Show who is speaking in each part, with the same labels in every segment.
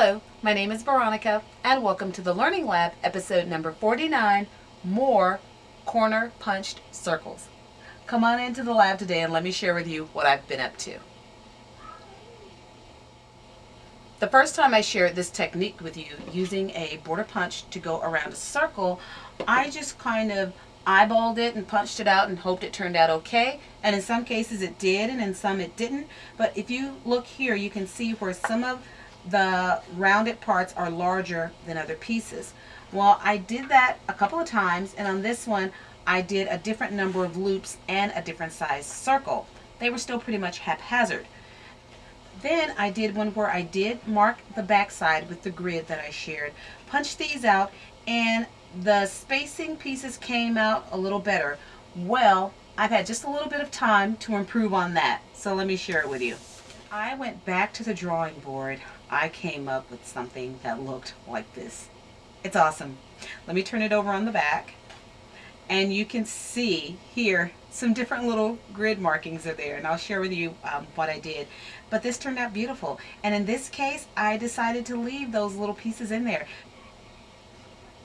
Speaker 1: Hello, my name is Veronica, and welcome to the Learning Lab, episode number 49, More Corner Punched Circles. Come on into the lab today and let me share with you what I've been up to. The first time I shared this technique with you using a border punch to go around a circle, I just kind of eyeballed it and punched it out and hoped it turned out okay. And in some cases it did, and in some it didn't. But if you look here, you can see where some of the rounded parts are larger than other pieces. Well, I did that a couple of times, and on this one I did a different number of loops and a different size circle. They were still pretty much haphazard. Then I did one where I did mark the backside with the grid that I shared, punched these out, and the spacing pieces came out a little better. Well, I've had just a little bit of time to improve on that, so let me share it with you. I went back to the drawing board. I came up with something that looked like this. It's awesome. Let me turn it over on the back, and you can see here some different little grid markings are there, and I'll share with you what I did. But this turned out beautiful, and in this case I decided to leave those little pieces in there.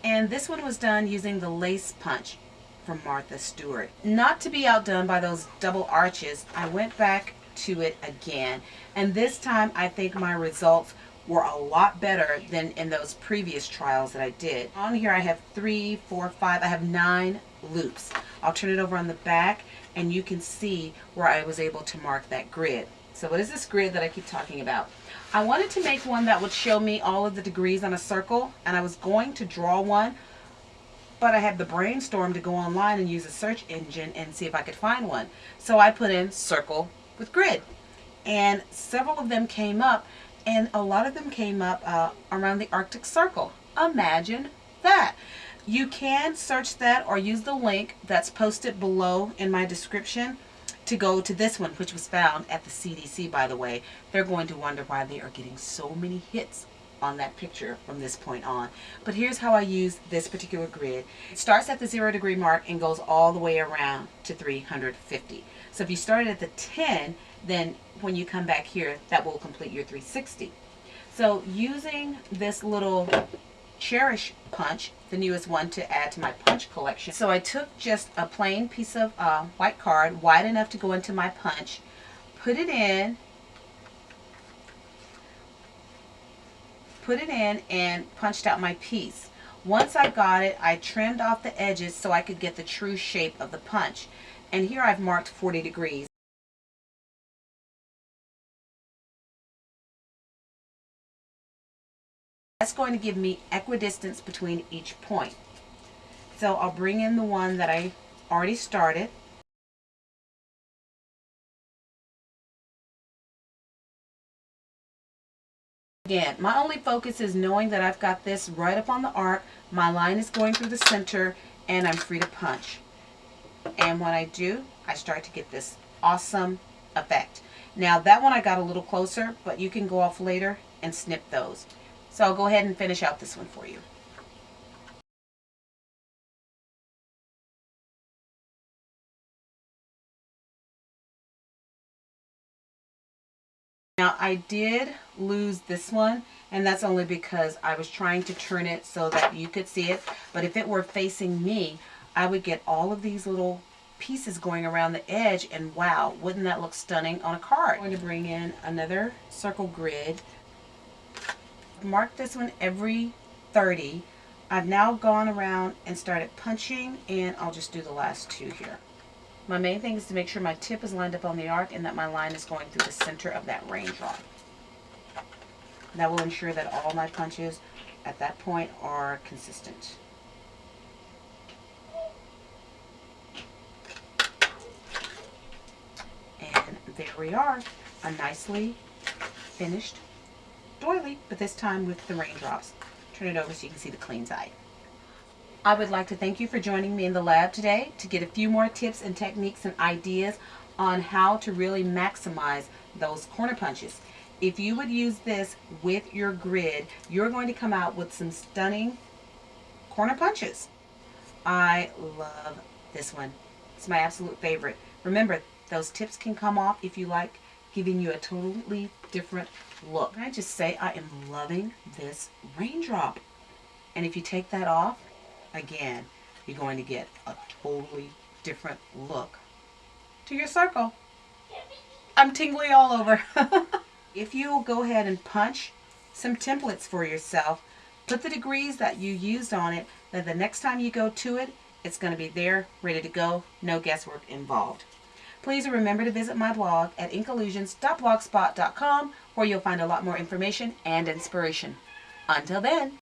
Speaker 1: And this one was done using the lace punch from Martha Stewart. Not to be outdone by those double arches, I went back to it again, and this time I think my results were a lot better than in those previous trials that I did. On here I have 3, 4, 5, I have 9 loops. I'll turn it over on the back and you can see where I was able to mark that grid. So what is this grid that I keep talking about? I wanted to make one that would show me all of the degrees on a circle, and I was going to draw one, but I had the brainstorm to go online and use a search engine and see if I could find one. So I put in circle with grid, and several of them came up, and a lot of them came up around the Arctic Circle. Imagine that. You can search that or use the link that's posted below in my description to go to this one, which was found at the CDC, by the way. They're going to wonder why they are getting so many hits on that picture from this point on. But here's how I use this particular grid. It starts at the 0 degree mark and goes all the way around to 350. So if you started at the 10, then when you come back here, that will complete your 360. So using this little Cherish punch, the newest one to add to my punch collection. So I took just a plain piece of white card, wide enough to go into my punch, put it in and punched out my piece. Once I got it, I trimmed off the edges so I could get the true shape of the punch. And here I've marked 40 degrees. That's going to give me equidistance between each point. So I'll bring in the one that I already started. Again, my only focus is knowing that I've got this right up on the arc, my line is going through the center, and I'm free to punch. And when I do, I start to get this awesome effect. Now that one I got a little closer, but you can go off later and snip those. So I'll go ahead and finish out this one for you. Now I did lose this one, and that's only because I was trying to turn it so that you could see it. But if it were facing me, I would get all of these little pieces going around the edge, and wow, wouldn't that look stunning on a card. I'm going to bring in another circle grid. Mark this one every 30. I've now gone around and started punching, and I'll just do the last 2 here. My main thing is to make sure my tip is lined up on the arc and that my line is going through the center of that raindrop. That will ensure that all my punches at that point are consistent. And there we are, a nicely finished doily, but this time with the raindrops. Turn it over so you can see the clean side. I would like to thank you for joining me in the lab today to get a few more tips and techniques and ideas on how to really maximize those corner punches. If you would use this with your grid, you're going to come out with some stunning corner punches. I love this one. It's my absolute favorite. Remember, those tips can come off if you like, giving you a totally different look. Can I just say I am loving this raindrop. And if you take that off, again, you're going to get a totally different look to your circle. I'm tingly all over. If you go ahead and punch some templates for yourself, put the degrees that you used on it, then the next time you go to it, it's going to be there, ready to go, no guesswork involved. Please remember to visit my blog at inkallusions.blogspot.com, where you'll find a lot more information and inspiration. Until then.